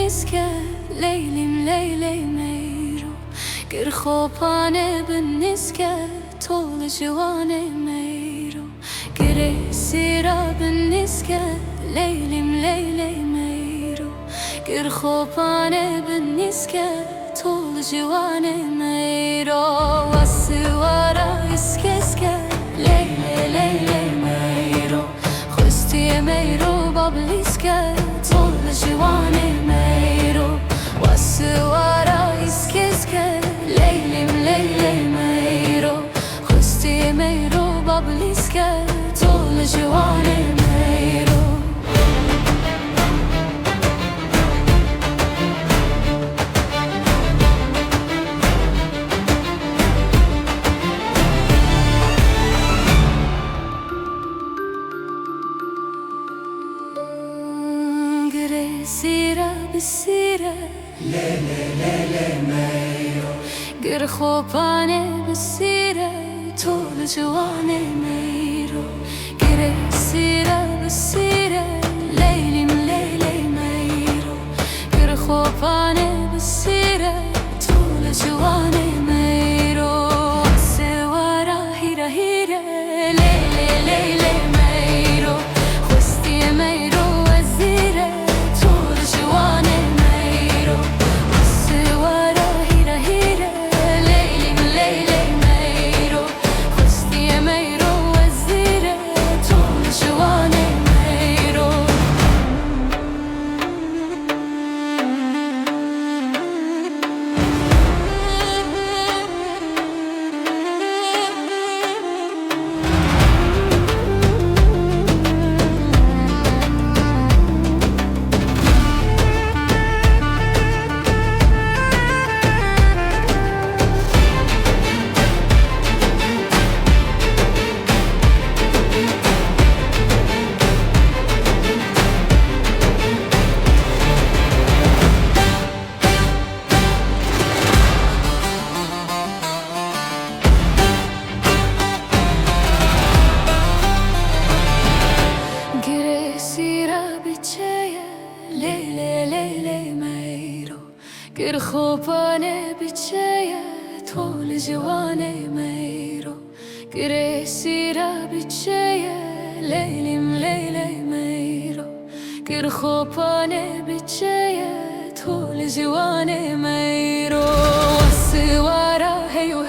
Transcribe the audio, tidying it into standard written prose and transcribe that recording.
بالنسكة ليلم ليلي ميرو گر خوبانه بالنسكة طول جوانه ميرو گر سيرا بالنسكة ليلم ليلي ميرو گر خوبانه بالنسكة طول جوانه ميرو والسوارة اسكسكة ليلي ليلي ميرو خستي ميرو بابليسكة طول جوانه ميرو والسوارة اسكسكة ليلم ليلي ميرو خستي ميرو بابليسكة طول جوانه ميرو سيرة بالسيرة ليلي ليلي ميرو گر خوبانه بالسيرة طول جوانه ميرو گر سيرة بالسيرة ليلم ليلي ميرو گر خوبانه بالسيرة طول جوانه ميرو سوارا هيرا هيرا ليلي ليلي ميرو خستي ميرو گر خوبانه بچه طول جوانه ميرو گر سيرا بچه ليلم ليلي ميرو گر خوبانه بچه طول جوانه ميرو والسوارة هيو